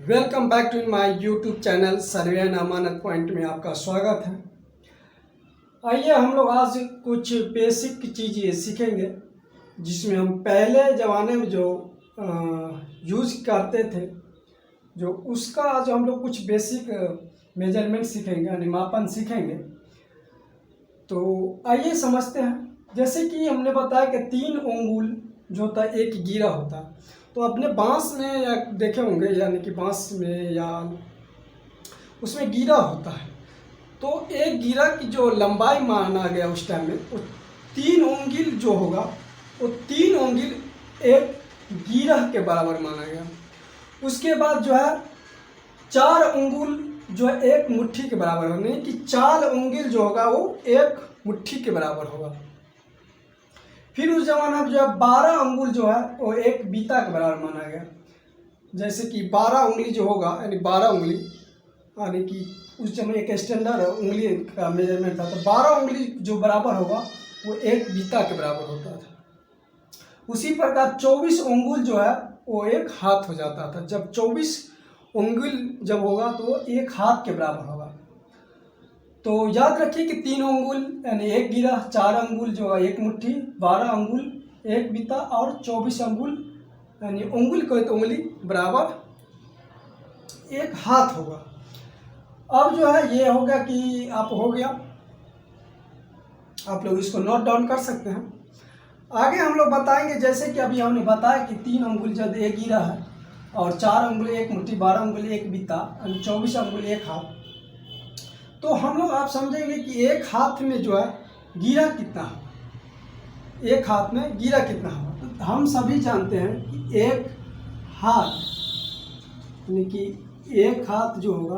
Welcome back to my YouTube channel survey and Amanat point में आपका स्वागत है। आइए हम लोग आज कुछ बेसिक चीज़ें सीखेंगे जिसमें हम पहले ज़माने में जो यूज़ करते थे जो उसका आज हम लोग कुछ बेसिक मेजरमेंट सीखेंगे यानी मापन सीखेंगे। तो आइए समझते हैं। जैसे कि हमने बताया कि 3 अंगुल जो होता है एक गिरा होता है। तो अपने बांस में या देखे होंगे यानी कि बांस में या उसमें गिरा होता है। तो एक गिरा की जो लंबाई माना गया उस टाइम में वो 3 उंगल जो होगा वो 3 उंगल एक गिरा के बराबर माना गया। उसके बाद जो है 4 उंगल जो है एक मुट्ठी के बराबर होगा, नहीं कि 4 उंगल जो होगा वो एक मुट्ठी के बराबर होगा। फिर उस जमाना में जो है 12 अंगुल जो है वो एक बीता के बराबर माना गया। जैसे कि 12 उंगली जो होगा यानी 12 उंगली यानी कि उस समय एक स्टैंडर्ड उंगली का मेजरमेंट था। तो 12 उंगली जो बराबर होगा वो एक बीता के बराबर होता था। उसी प्रकार 24 उंगुल जो है वो एक हाथ हो जाता था। जब 24 उंगल जब होगा तो वो एक हाथ के बराबर होगा। तो याद रखिए कि 3 अंगुल यानी एक गिरा, 4 अंगुल जो है एक मुट्ठी, 12 अंगुल एक बीता और 24 अंगुल यानी उंगल को तो उंगली बराबर एक हाथ होगा। अब जो है ये होगा कि आप हो गया, आप लोग इसको नोट डाउन कर सकते हैं। आगे हम लोग बताएंगे जैसे कि अभी हमने बताया कि 3 अंगुल जब एक गिरा है और 4 अंगुल एक मुट्ठी, 12 अंगुल एक बीता यानी 24 अंगुल एक हाथ। तो हम लोग आप समझेंगे कि एक हाथ में जो है गिरा कितना होगा, एक हाथ में गिरा कितना होगा। तो हम सभी जानते हैं कि एक हाथ यानी कि एक हाथ जो होगा,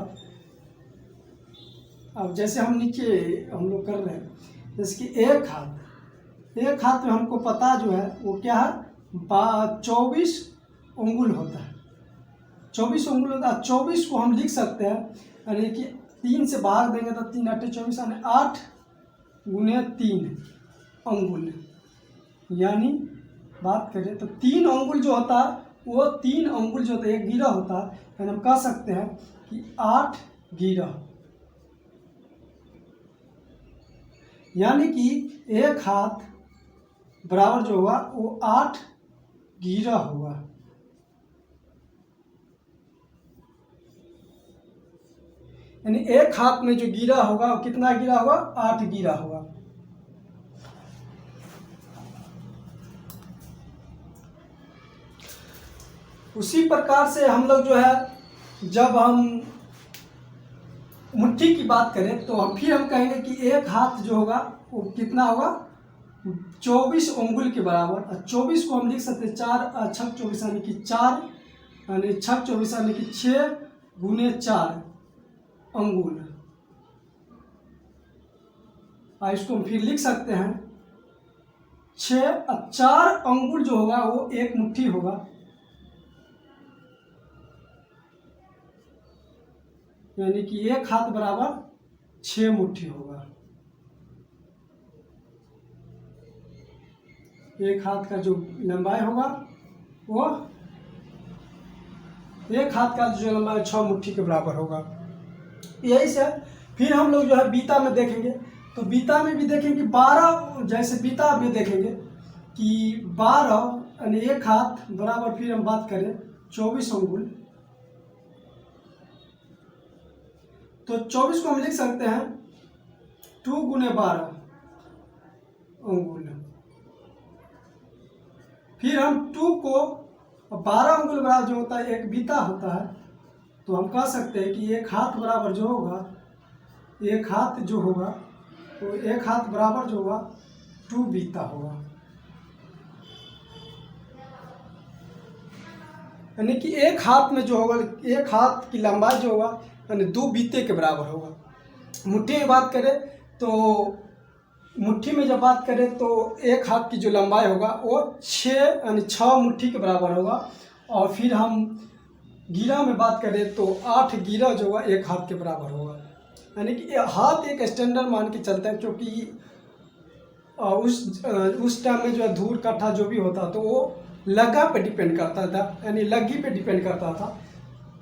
अब जैसे हम नीचे हम लोग कर रहे हैं जैसे कि एक हाथ में हमको पता जो है वो क्या है 24 उंगल होता है। 24 उंगल होता है। 24 को हम लिख सकते हैं यानी कि 3 से भाग देंगे तो 3 8 24 यानी 8 गुने 3 अंगुल। यानी बात करें तो 3 अंगुल जो होता है वो 3 अंगुल जो होता है एक गिरा होता है यानी हम कह सकते हैं कि 8 गिरा। यानी कि एक हाथ बराबर जो होगा वो 8 गिरा होगा। यानी एक हाथ में जो गिरा होगा वो कितना गिरा होगा 8 गिरा होगा। उसी प्रकार से हम लोग जो है जब हम मुट्ठी की बात करें तो हम कहेंगे कि एक हाथ जो होगा वो कितना होगा 24 उंगल के बराबर। और 24 को हम लिख सकते हैं 4 छक 24 यानी कि 4 यानी छक 24 यानी कि 6 गुने 4 अंगुल। इसको हम फिर लिख सकते हैं 4 अंगुल जो होगा वो एक मुट्ठी होगा। यानी कि एक हाथ बराबर 6 मुट्ठी होगा। एक हाथ का जो लंबाई होगा वो एक हाथ का जो लंबाई 6 मुट्ठी के बराबर होगा। यही से फिर हम लोग जो है बीता में देखेंगे तो बीता में भी देखेंगे 12 जैसे बीता में देखेंगे कि 12 यानी एक हाथ बराबर फिर हम बात करें 24 अंगुल। तो 24 को हम लिख सकते हैं 2 गुने 12 अंगुल। फिर हम 2 को 12 अंगुल बराबर जो होता है एक बीता होता है। तो हम कह सकते हैं कि एक हाथ बराबर जो होगा एक हाथ जो होगा तो एक हाथ बराबर जो होगा 2 बीता होगा। यानी कि एक हाथ में जो होगा एक हाथ की लंबाई जो होगा यानी 2 बीते के बराबर होगा। मुट्ठी में बात करें तो मुट्ठी में जब बात करें तो एक हाथ की जो लंबाई होगा वो 6 यानी 6 मुट्ठी के बराबर होगा। और फिर हम गिरा में बात करें तो 8 गिरा जो होगा एक हाथ के बराबर होगा। यानी कि हाथ एक स्टैंडर्ड मान के चलता है क्योंकि उस टाइम में जो है धूर काठा जो भी होता तो वो लगा पे डिपेंड करता था, यानी लग्गी पे डिपेंड करता था,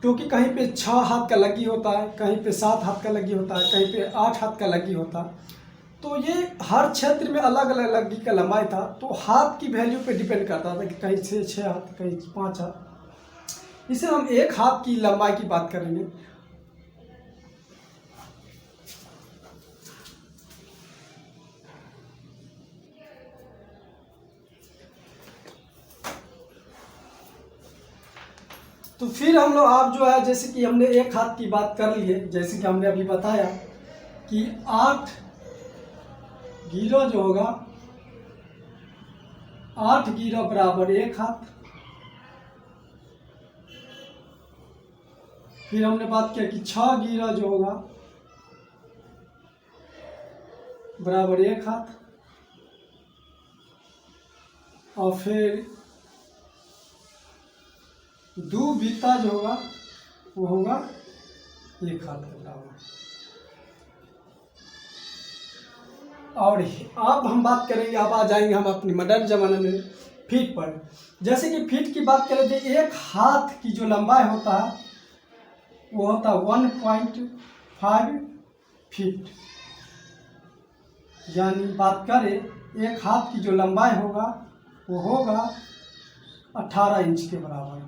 क्योंकि कहीं पे 6 हाथ का लग्गी होता है, कहीं पे 7 हाथ का लग्गी होता है, कहीं पे 8 हाथ का लग्गी होता है। तो ये हर क्षेत्र में अलग अलग लग्गी का लंबाई था, तो हाथ की वैल्यू पे डिपेंड करता था कि कहीं से 6 हाथ, कहीं 5 हाथ। इसे हम एक हाथ की लंबाई की बात करेंगे। तो फिर हम लोग आप जो है, जैसे कि हमने एक हाथ की बात कर ली है, जैसे कि हमने अभी बताया कि 8 गिरो जो होगा, 8 गिरो बराबर एक हाथ। फिर हमने बात किया कि 6 गिरो जो होगा बराबर एक हाथ, और फिर 2 बीता जो होगा वो होगा एक हाथ के बराबर। और अब हम बात करेंगे, अब आ जाएंगे हम अपनी मॉडर्न ज़माने में फीट पर। जैसे कि फीट की बात करें तो एक हाथ की जो लंबाई होता है वो होता है 1.5 फीट। यानी बात करें एक हाथ की जो लंबाई होगा वो होगा 18 इंच के बराबर।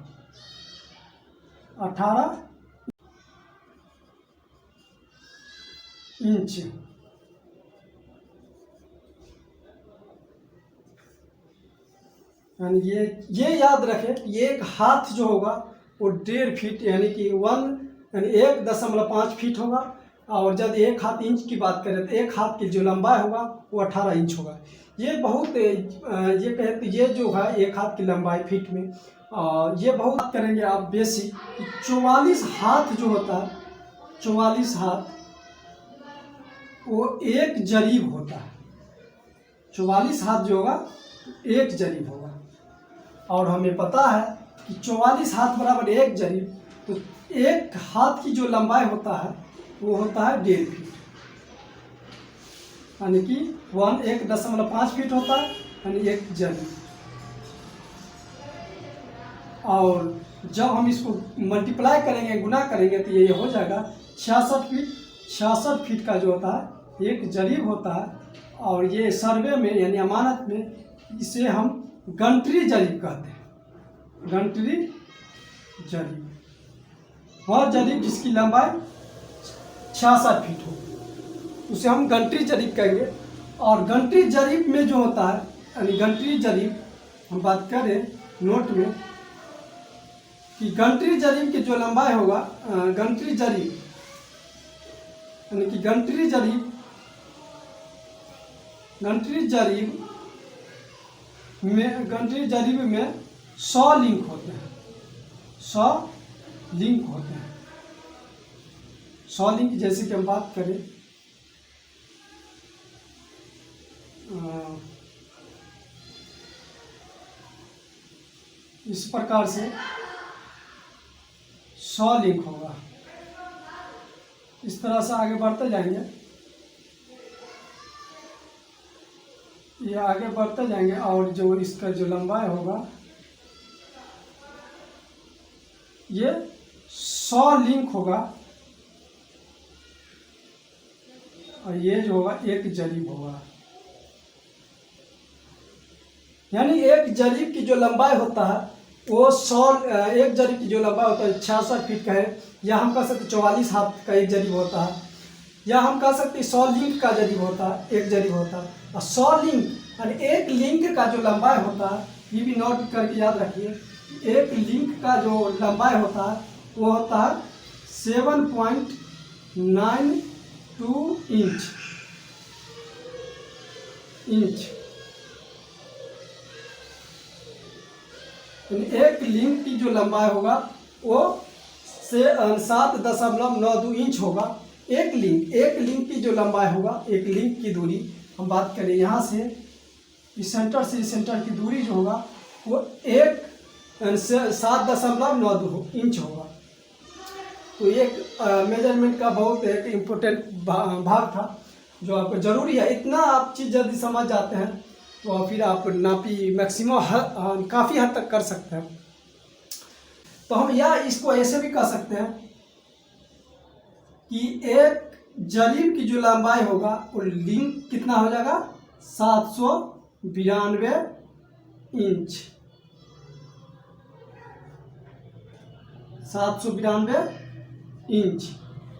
18 इंच। यानी ये याद रखें कि एक हाथ जो होगा वो 1.5 फीट यानी कि 1.5 फीट होगा। और जब एक हाथ इंच की बात करें तो एक हाथ की जो लंबाई होगा वो 18 इंच होगा। ये बहुत ये कहें तो ये जो है एक हाथ की लंबाई फीट में, ये बहुत बात करेंगे आप बेसिक। 44 हाथ जो होता है, 44 हाथ वो एक जरीब होता है। 44 हाथ जो होगा एक जरीब होगा। और हमें पता है कि 44 हाथ बराबर एक जरीब, तो एक हाथ की जो लंबाई होता है वो होता है 1.5 फीट। यानी कि 1.5 फीट होता है, यानी एक जरीब। और जब हम इसको मल्टीप्लाई करेंगे, गुना करेंगे, तो ये हो जाएगा 66 फीट। 66 फीट का जो होता है एक जरीब होता है। और ये सर्वे में यानी अमानत में इसे हम गंटरी जरीब कहते हैं। गंटरी जरीब वह जरीब जिसकी लंबाई 66 फीट हो, उसे हम गंटरी जरीब कहेंगे। और गंटरी जरीब में जो होता है, यानी गंटरी जरीब हम बात करें नोट में कि गंटरी जरीब की जो लंबाई होगा, गंटरी जरीब यानी कि गंटरी जरीब में 100 लिंक होते हैं। 100 लिंक होते हैं। 100 लिंक जैसे कि हम बात करें इस प्रकार से 100 लिंक होगा। इस तरह से आगे बढ़ते जाएंगे, ये आगे बढ़ते जाएंगे। और जो इसका जो लंबाई होगा ये 100 लिंक होगा। और ये जो होगा एक जरीब होगा। यानी एक जरीब की जो लंबाई होता है वो 100, एक जरीब की जो लंबाई होता है 66 फीट का है, या हम कह सकते 44 हाथ का एक जरीब होता है, या हम कह सकते 100 लिंक का जरीब होता है, एक जरीब होता है। और 100 लिंक यानी एक लिंक का जो लंबाई होता है, ये भी नोट करके याद रखिए, एक लिंक का जो लंबाई होता है वो होता है 7.92 इंच। एक लिंक की जो लंबाई होगा वो 7.92 इंच होगा। एक लिंक की जो लंबाई होगा, एक लिंक की दूरी हम बात करें यहाँ से इस सेंटर से इस सेंटर की दूरी जो होगा वो 7.92 इंच होगा। तो एक मेजरमेंट का बहुत एक इम्पोर्टेंट भाग था जो आपको ज़रूरी है। इतना आप चीज़ जल्दी समझ जाते हैं तो फिर आप नापी मैक्सिमम काफ़ी हद तक कर सकते हैं। तो हम या इसको ऐसे भी कर सकते हैं कि एक जरीब की जो लंबाई होगा वो लिंक कितना हो जाएगा 792 इंच, 792 इंच,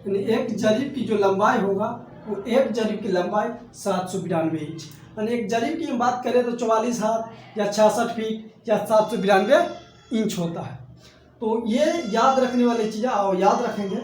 यानी एक जरीब की जो लंबाई होगा वो एक जरीब की लंबाई 792 इंच, यानी एक जरीब की हम बात करें तो 44 हाथ या 66 फीट या 792 इंच होता है। तो ये याद रखने वाली चीज़ें और याद रखेंगे